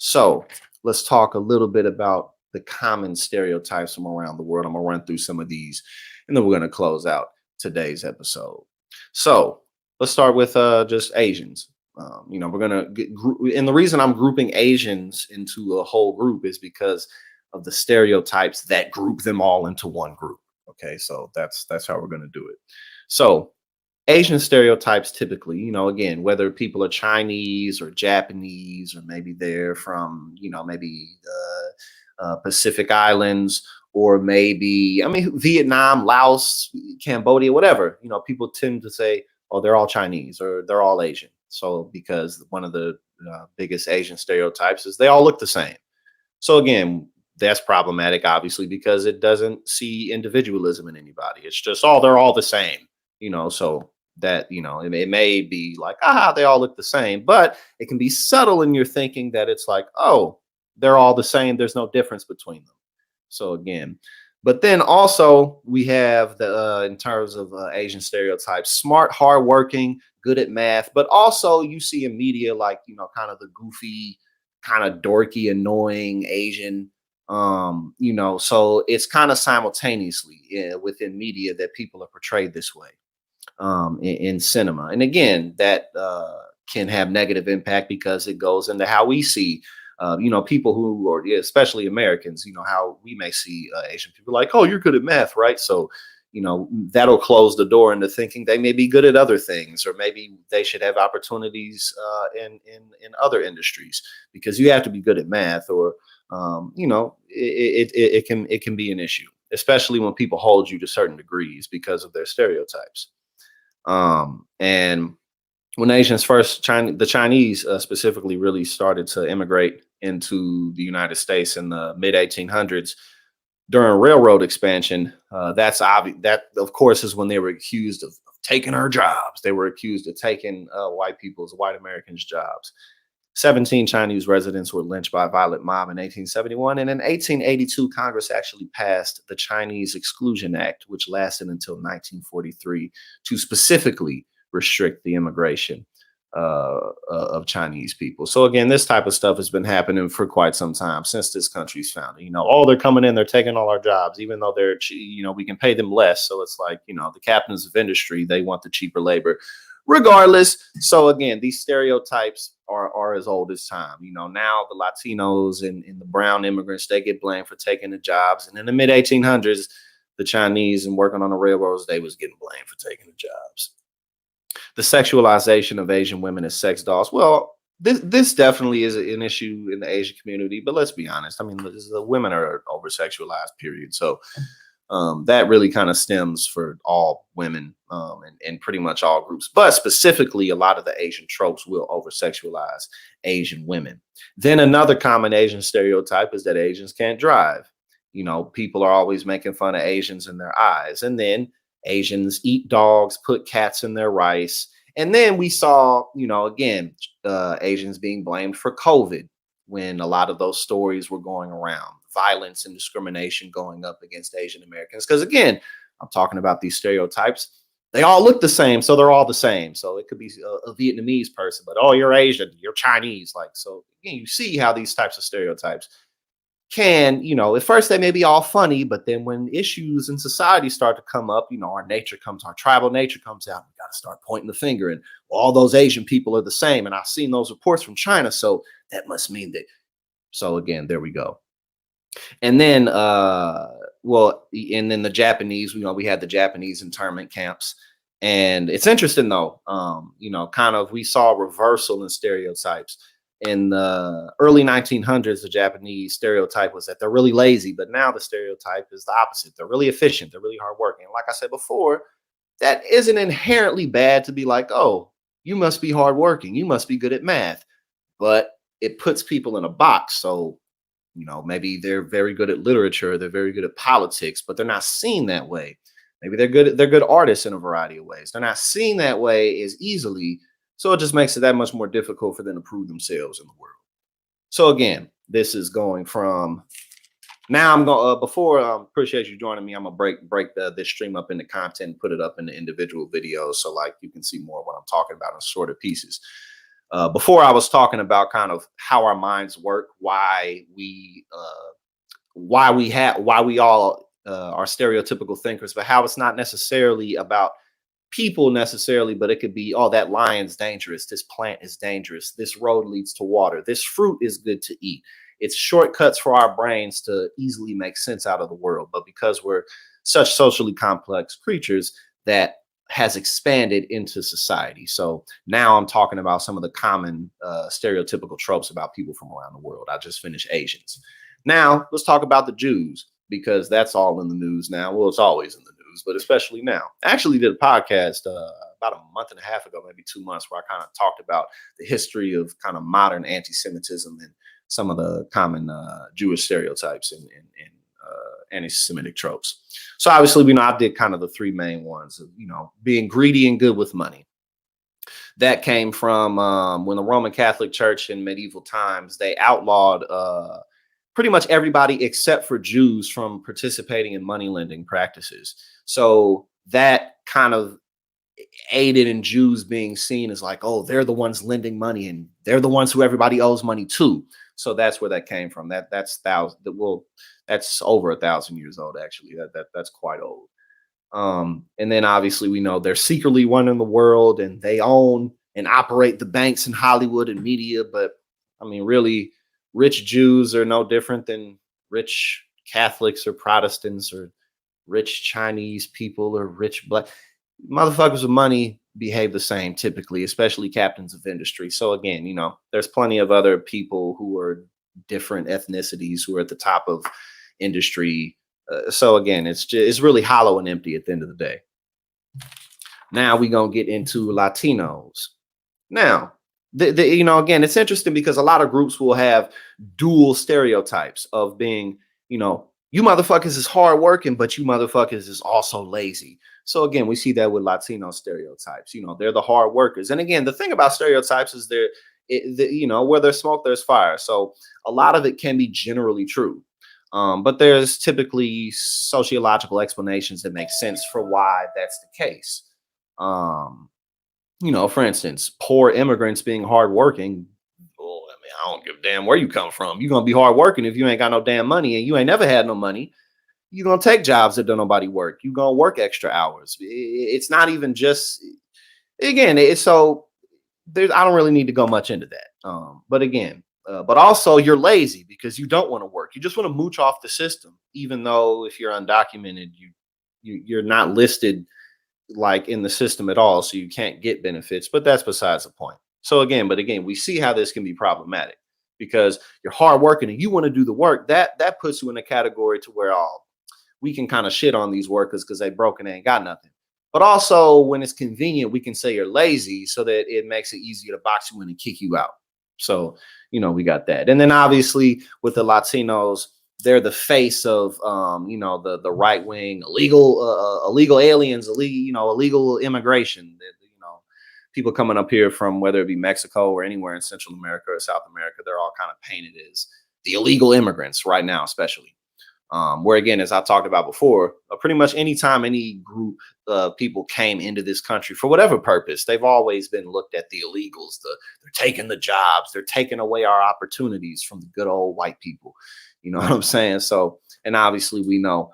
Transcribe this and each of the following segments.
So let's talk a little bit about the common stereotypes from around the world. I'm gonna run through some of these, and then we're gonna close out today's episode. So let's start with just Asians. We're gonna and the reason I'm grouping Asians into a whole group is because of the stereotypes that group them all into one group. Okay, so that's how we're gonna do it. So Asian stereotypes typically, again, whether people are Chinese or Japanese, or maybe they're from, maybe Pacific Islands, or maybe, I mean, Vietnam, Laos, Cambodia, whatever, people tend to say, oh, they're all Chinese or they're all Asian. So, because one of the biggest Asian stereotypes is they all look the same. So, again, that's problematic, obviously, because it doesn't see individualism in anybody. It's just, oh, they're all the same, so that, it may be like, they all look the same, but it can be subtle in your thinking that it's like, oh, they're all the same. There's no difference between them. So, again, but then also we have the, in terms of Asian stereotypes, smart, hardworking, good at math, but also you see in media, like, kind of the goofy, kind of dorky, annoying Asian. So it's kind of simultaneously within media that people are portrayed this way in cinema. And again, that can have negative impact because it goes into how we see, people who are, yeah, especially Americans, how we may see Asian people like, oh, you're good at math, right? So, that'll close the door into thinking they may be good at other things, or maybe they should have opportunities in other industries because you have to be good at math, or it can be an issue, especially when people hold you to certain degrees because of their stereotypes. And when Asians first, the Chinese specifically, really started to immigrate into the United States in the mid 1800s during railroad expansion, that's obvious. That, of course, is when they were accused of taking our jobs. They were accused of taking white Americans' jobs. 17 Chinese residents were lynched by a violent mob in 1871. And in 1882, Congress actually passed the Chinese Exclusion Act, which lasted until 1943 to specifically restrict the immigration of Chinese people. So again, this type of stuff has been happening for quite some time since this country's founding. Oh, they're coming in, they're taking all our jobs, even though we can pay them less. So it's like, the captains of industry, they want the cheaper labor regardless. So again, these stereotypes are as old as time. Now the Latinos and the brown immigrants, they get blamed for taking the jobs. And in the mid 1800s, the Chinese and working on the railroads, they was getting blamed for taking the jobs. The sexualization of Asian women as sex dolls. Well, this definitely is an issue in the Asian community, but let's be honest. I mean, the women are over sexualized, period. So that really kind of stems for all women and pretty much all groups, but specifically a lot of the Asian tropes will over sexualize Asian women. Then another common Asian stereotype is that Asians can't drive. People are always making fun of Asians in their eyes. And then Asians eat dogs, put cats in their rice. And then we saw, again, Asians being blamed for COVID when a lot of those stories were going around, violence and discrimination going up against Asian Americans. Because again, I'm talking about these stereotypes. They all look the same, so they're all the same. So it could be a Vietnamese person, but oh, you're Asian, you're Chinese. Like, so again, you see how these types of stereotypes can, at first they may be all funny, but then when issues in society start to come up, our tribal nature comes out. We got to start pointing the finger, and all those Asian people are the same. And I've seen those reports from China, so that must mean that. So again, there we go. And then, and then the Japanese, we had the Japanese internment camps. And it's interesting though, kind of, we saw a reversal in stereotypes. In the early 1900s, the Japanese stereotype was that they're really lazy, but now the stereotype is the opposite. They're really efficient. They're really hardworking. And like I said before, that isn't inherently bad to be like, oh, you must be hardworking. You must be good at math. But it puts people in a box. So, maybe they're very good at literature. They're very good at politics, but they're not seen that way. Maybe they're good artists in a variety of ways. They're not seen that way as easily. So it just makes it that much more difficult for them to prove themselves in the world. So again, this is going from now. I'm going before. Appreciate you joining me. I'm gonna break this stream up into content, and put it up into individual videos, so like you can see more of what I'm talking about in shorter pieces. Before I was talking about kind of how our minds work, why we all are stereotypical thinkers, but how it's not necessarily about people necessarily, but it could be, oh, that lion's dangerous, this plant is dangerous, this road leads to water, this fruit is good to eat. It's shortcuts for our brains to easily make sense out of the world. But because we're such socially complex creatures, that has expanded into society. So now I'm talking about some of the common stereotypical tropes about people from around the world. I just finished Asians. Now let's talk about the Jews, because that's all in the news now. Well, it's always in the news, but especially now. I actually did a podcast about a month and a half ago, maybe 2 months, where I kind of talked about the history of kind of modern anti-Semitism and some of the common Jewish stereotypes and anti-Semitic tropes. So obviously, I did kind of the three main ones of, being greedy and good with money. That came from when the Roman Catholic Church in medieval times, they outlawed pretty much everybody except for Jews from participating in money lending practices. So that kind of aided in Jews being seen as like, oh, they're the ones lending money and they're the ones who everybody owes money to. So that's where that came from. That's over 1,000 years old, actually. That's quite old. And then obviously we know they're secretly running the world and they own and operate the banks in Hollywood and media. But I mean, really, rich Jews are no different than rich Catholics or Protestants or rich Chinese people or rich black motherfuckers with money behave the same typically, especially captains of industry. So again, there's plenty of other people who are different ethnicities who are at the top of industry. So again, it's really hollow and empty at the end of the day. Now we're going to get into Latinos. Now, again, it's interesting because a lot of groups will have dual stereotypes of being, you motherfuckers is hardworking, but you motherfuckers is also lazy. So again, we see that with Latino stereotypes. They're the hard workers. And again, the thing about stereotypes is where there's smoke, there's fire. So a lot of it can be generally true. But there's typically sociological explanations that make sense for why that's the case. For instance, poor immigrants being hardworking. Well, I mean, I don't give a damn where you come from. You're going to be hardworking if you ain't got no damn money and you ain't never had no money. You're going to take jobs that don't nobody work. You're going to work extra hours. It's not even just, again, I don't really need to go much into that. But again, but also you're lazy because you don't want to work. You just want to mooch off the system, even though if you're undocumented, you're not listed like in the system at all. So you can't get benefits, but that's besides the point. So again, we see how this can be problematic because you're hardworking and you want to do the work. That puts you in a category to where we can kind of shit on these workers because they broke and they ain't got nothing. But also when it's convenient, we can say you're lazy so that it makes it easier to box you in and kick you out. So, we got that. And then obviously with the Latinos, they're the face of, the right wing, illegal aliens, illegal immigration. People coming up here from whether it be Mexico or anywhere in Central America or South America, they're all kind of painted as the illegal immigrants right now, especially. Where again, as I talked about before, pretty much anytime any group of people came into this country for whatever purpose, they've always been looked at the illegals. They're taking the jobs, they're taking away our opportunities from the good old white people. You know what I'm saying? So, and obviously we know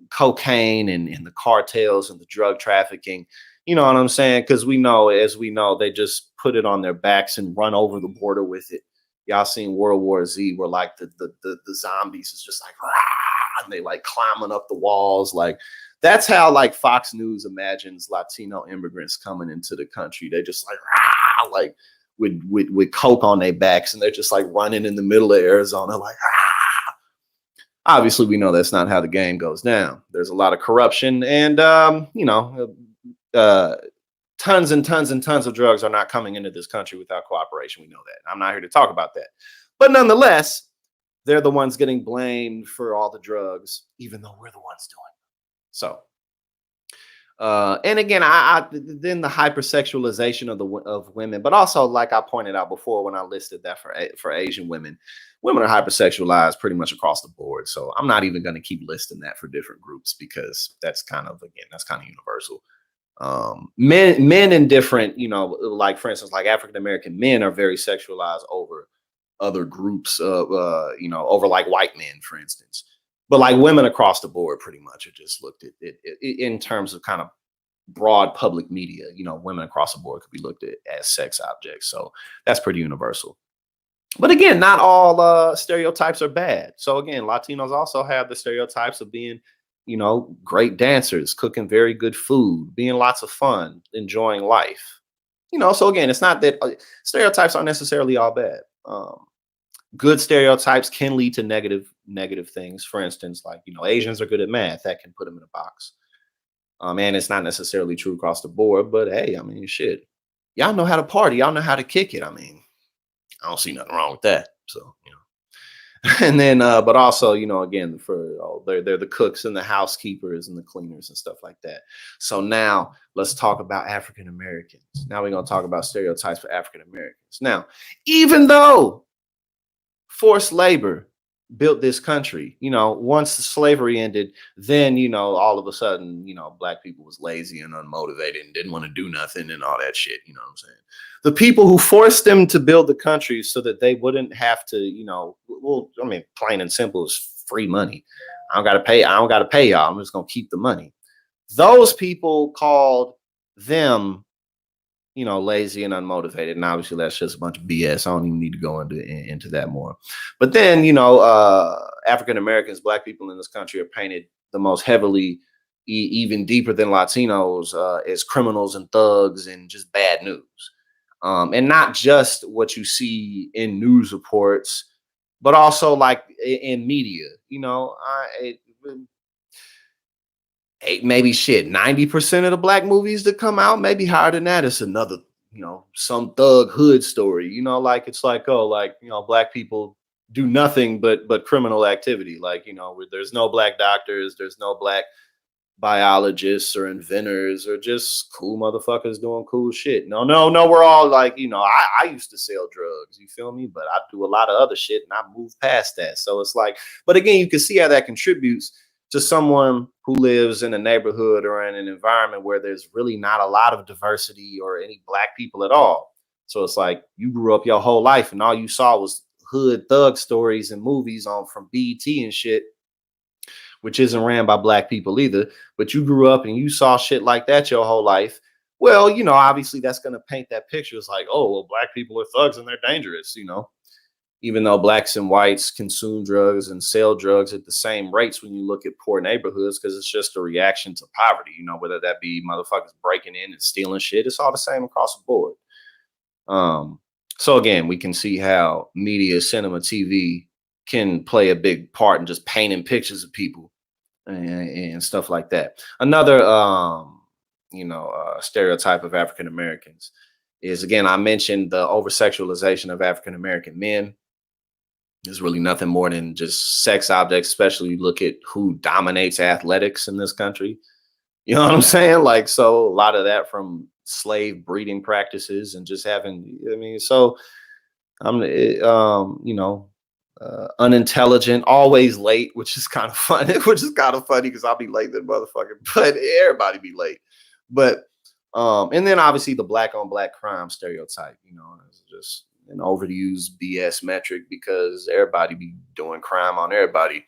cocaine and the cartels and the drug trafficking. You know what I'm saying? Because as we know, they just put it on their backs and run over the border with it. Y'all seen World War Z where like the zombies is just like, rah, and they like climbing up the walls. Like that's how like Fox News imagines Latino immigrants coming into the country. They just like, rah, like with coke on their backs and they're just like running in the middle of Arizona. Like, rah. Obviously we know that's not how the game goes down. There's a lot of corruption and, tons and tons and tons of drugs are not coming into this country without cooperation. We know that. I'm not here to talk about that. But nonetheless, they're the ones getting blamed for all the drugs, even though we're the ones doing it. So, and again, then the hypersexualization of women, but also like I pointed out before when I listed that for Asian women are hypersexualized pretty much across the board. So I'm not even going to keep listing that for different groups because that's kind of universal. Men in different, like for instance, like African American men are very sexualized over other groups of, over like white men, for instance. But like women across the board, pretty much, are just looked at it in terms of kind of broad public media. Women across the board could be looked at as sex objects. So that's pretty universal. But again, not all stereotypes are bad. So again, Latinos also have the stereotypes of being, great dancers, cooking very good food, being lots of fun, enjoying life. So again, it's not that stereotypes aren't necessarily all bad. Good stereotypes can lead to negative things. For instance, like Asians are good at math. That can put them in a box. And it's not necessarily true across the board. But hey, I mean, shit, y'all know how to party. Y'all know how to kick it. I mean, I don't see nothing wrong with that. So, and then, but also, again, they're the cooks and the housekeepers and the cleaners and stuff like that. So now let's talk about African Americans. Now we're going to talk about stereotypes for African Americans. Now, even though forced labor built this country, once the slavery ended, then, all of a sudden, black people was lazy and unmotivated and didn't want to do nothing and all that shit. You know what I'm saying? The people who forced them to build the country so that they wouldn't have to, I mean, plain and simple, is free money. I don't got to pay y'all. I'm just going to keep the money. Those people called them, lazy and unmotivated. And obviously that's just a bunch of BS. I don't even need to go into that more. But then, African Americans, black people in this country are painted the most heavily, even deeper than Latinos, as criminals and thugs and just bad news. And not just what you see in news reports, but also like in media. Maybe shit, 90% of the black movies that come out, maybe higher than that, it's another, some thug hood story. Like it's like, oh, like, black people do nothing but criminal activity. Like, where there's no black doctors, there's no black biologists or inventors or just cool motherfuckers doing cool shit. No, we're all like, I used to sell drugs, you feel me? But I do a lot of other shit and I moved past that. So it's like, but again, you can see how that contributes to someone who lives in a neighborhood or in an environment where there's really not a lot of diversity or any black people at all. So it's like you grew up your whole life and all you saw was hood thug stories and movies on from BET and shit, which isn't ran by black people either, but you grew up and you saw shit like that your whole life. Well, obviously that's going to paint that picture. It's like, oh, well, black people are thugs and they're dangerous, even though blacks and whites consume drugs and sell drugs at the same rates when you look at poor neighborhoods, because it's just a reaction to poverty, whether that be motherfuckers breaking in and stealing shit. It's all the same across the board. So again, we can see how media, cinema, TV can play a big part in just painting pictures of people and stuff like that. Another, stereotype of African Americans is, again, I mentioned the over sexualization of African American men. There's really nothing more than just sex objects, especially you look at who dominates athletics in this country. You know what I'm saying? Like, so a lot of that from slave breeding practices and just having, so I'm, unintelligent, always late, which is kind of funny, because I'll be late than motherfucker, but everybody be late. But, and then obviously the black on black crime stereotype, it's just an overused BS metric because everybody be doing crime on everybody.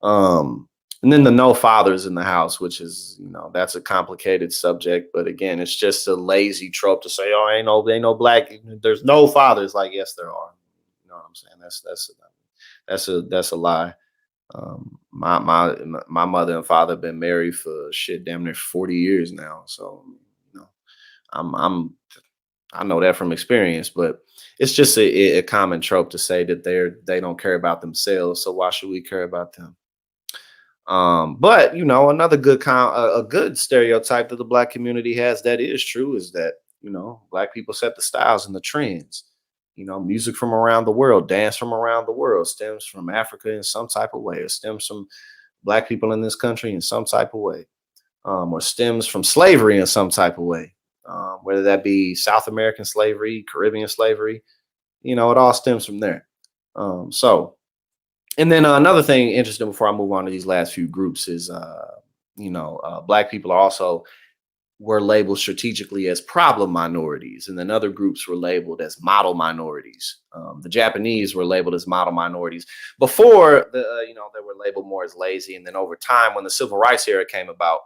And then the no fathers in the house, which is, that's a complicated subject. But again, it's just a lazy trope to say, oh, ain't no black, there's no fathers. Like, yes, there are. You know what I'm saying? That's a lie. My mother and father have been married for shit damn near 40 years now. So, I know that from experience, but it's just a common trope to say that they don't care about themselves. So why should we care about them? But another a good stereotype that the black community has that is true is that, black people set the styles and the trends. Music from around the world, dance from around the world stems from Africa in some type of way. It stems from black people in this country in some type of way, or stems from slavery in some type of way, whether that be South American slavery, Caribbean slavery. It all stems from there. And then another thing interesting before I move on to these last few groups is, black people are also were labeled strategically as problem minorities, and then other groups were labeled as model minorities. The Japanese were labeled as model minorities before they were labeled more as lazy, and then over time, when the civil rights era came about,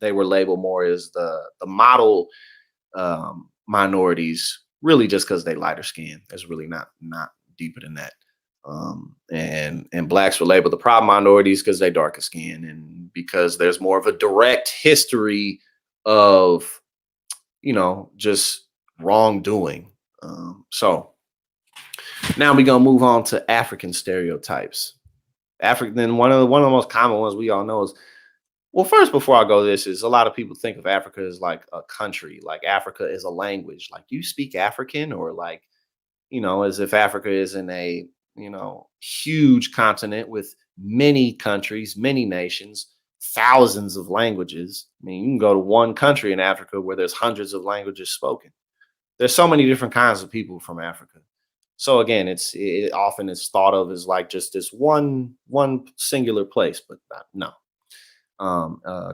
they were labeled more as the model minorities, really just because they lighter skin. It's really not deeper than that. And blacks were labeled the problem minorities because they darker skin, and because there's more of a direct history of just wrongdoing. So now we're gonna move on to African stereotypes. African, then one of the most common ones we all know is, well, first, before I go, this is a lot of people think of Africa as like a country, like Africa is a language, like you speak African, or like, as if Africa isn't a, huge continent with many countries, many nations, thousands of languages. I mean, you can go to one country in Africa where there's hundreds of languages spoken. There's so many different kinds of people from Africa. So again, it often is thought of as like just this one singular place, but no.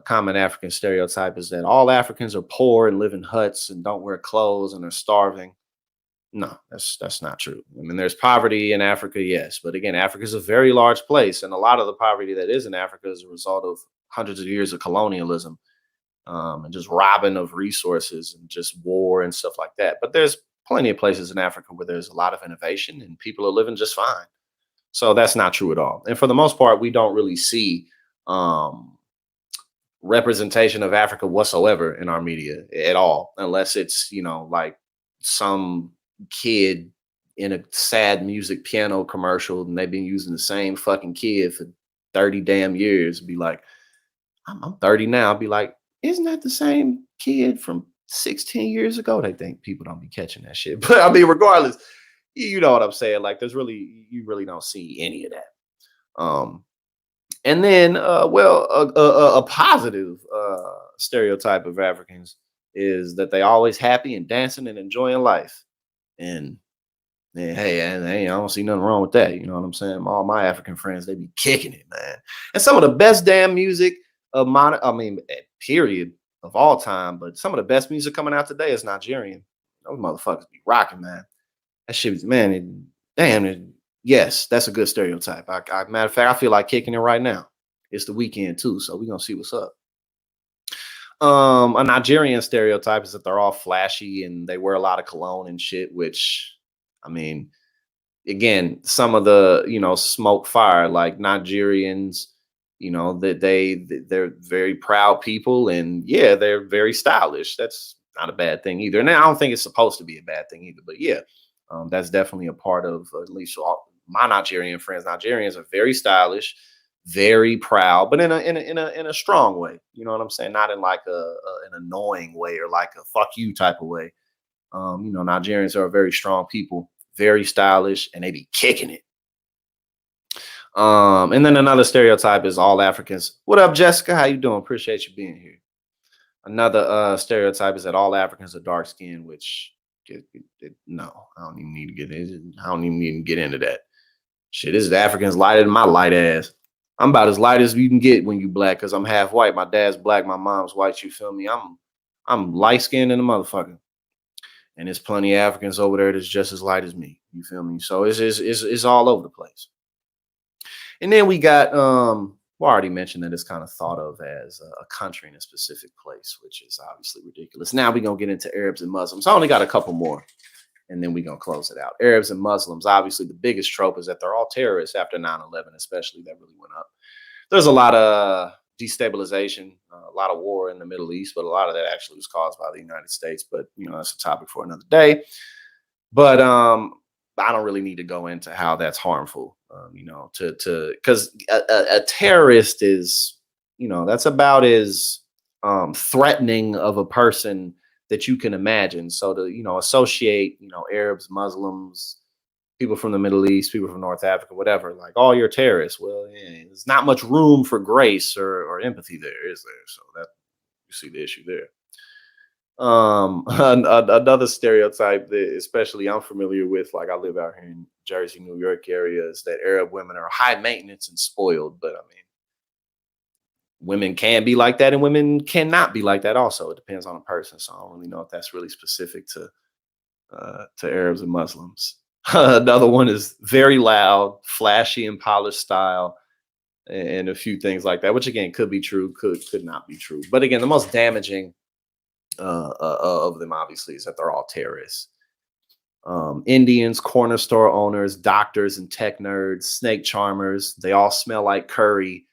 Common African stereotype is that all Africans are poor and live in huts and don't wear clothes and are starving. No, that's not true. I mean, there's poverty in Africa, yes, but again, Africa is a very large place, and a lot of the poverty that is in Africa is a result of hundreds of years of colonialism, and just robbing of resources and just war and stuff like that. But there's plenty of places in Africa where there's a lot of innovation and people are living just fine. So that's not true at all. And for the most part, we don't really see representation of Africa whatsoever in our media at all, unless it's like some kid in a sad music piano commercial and they've been using the same fucking kid for 30 damn years. Be like, I'm 30 now. I'll be like, isn't that the same kid from 16 years ago? They think people don't be catching that shit. But I mean, regardless, you know what I'm saying? Like, you really don't see any of that. And then, a positive stereotype of Africans is that they always happy and dancing and enjoying life. And hey, I don't see nothing wrong with that. You know what I'm saying? All my African friends, they be kicking it, man. And some of the best damn music period of all time. But some of the best music coming out today is Nigerian. Those motherfuckers be rocking, man. That shit was, man. Yes, that's a good stereotype. Matter of fact, I feel like kicking it right now. It's the weekend too, so we're gonna see what's up. A Nigerian stereotype is that they're all flashy and they wear a lot of cologne and shit, which, I mean, again, some of the, smoke fire, like Nigerians, that they're very proud people, and yeah, they're very stylish. That's not a bad thing either. And I don't think it's supposed to be a bad thing either, but yeah, that's definitely a part of, at least all my Nigerian friends. Nigerians are very stylish, very proud, but in a strong way. You know what I'm saying? Not in like an annoying way or like a fuck you type of way. Nigerians are very strong people, very stylish, and they be kicking it. And then another stereotype is all Africans. What up, Jessica? How you doing? Appreciate you being here. Another stereotype is that all Africans are dark skinned, which no, I don't even need to get into. I don't even need to get into that. Shit, this is Africans lighter than my light ass. I'm about as light as you can get when you black, because I'm half white. My dad's black, my mom's white. You feel me? I'm light skinned in a motherfucker. And there's plenty of Africans over there that's just as light as me. You feel me? So it's all over the place. And then we got we already mentioned that it's kind of thought of as a country in a specific place, which is obviously ridiculous. Now we're gonna get into Arabs and Muslims. I only got a couple more, and then we're gonna close it out. Arabs and Muslims, obviously the biggest trope is that they're all terrorists after 9/11, especially. That really went up. There's a lot of destabilization, a lot of war in the Middle East, but a lot of that actually was caused by the United States. But that's a topic for another day. But I don't really need to go into how that's harmful. Because a terrorist is, that's about as threatening of a person that you can imagine. So to associate Arabs, Muslims, people from the Middle East, people from North Africa, whatever, like, oh, you're terrorists. Well, yeah, there's not much room for grace or empathy there, is there? So that you see the issue there. Another stereotype that especially I'm familiar with, like I live out here in Jersey, New York area, is that Arab women are high maintenance and spoiled. But I mean, Women can be like that and women cannot be like that also. It depends on the person. So I don't really know if that's really specific to Arabs and Muslims. Another one is very loud, flashy and polished style, and a few things like that, which again could be true, could not be true. But again, the most damaging of them obviously is that they're all terrorists. Indians, corner store owners, doctors and tech nerds, snake charmers. They all smell like curry.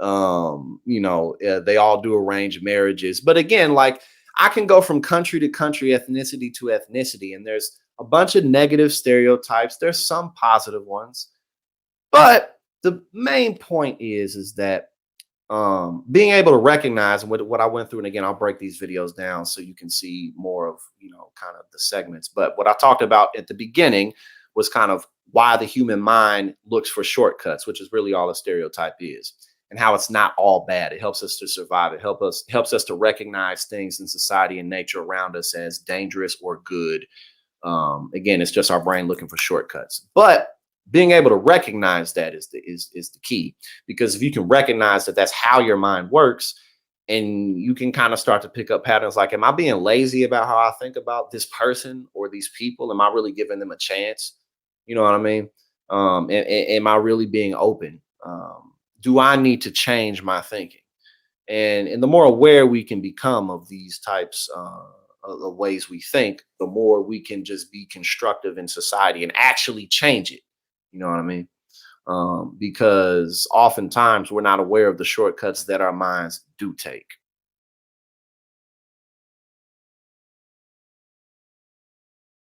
They all do arranged marriages. But again, like I can go from country to country, ethnicity to ethnicity, and there's a bunch of negative stereotypes. There's some positive ones, but the main point is that being able to recognize what I went through, and again, I'll break these videos down so you can see more of, kind of the segments. But what I talked about at the beginning was kind of why the human mind looks for shortcuts, which is really all a stereotype is, and how it's not all bad. It helps us to survive. It helps us to recognize things in society and nature around us as dangerous or good. Again, it's just our brain looking for shortcuts. But being able to recognize that is the key, because if you can recognize that that's how your mind works, and you can kind of start to pick up patterns like, am I being lazy about how I think about this person or these people? Am I really giving them a chance? You know what I mean? Am I really being open? Do I need to change my thinking? And the more aware we can become of these types of ways we think, the more we can just be constructive in society and actually change it. You know what I mean? Because oftentimes we're not aware of the shortcuts that our minds do take.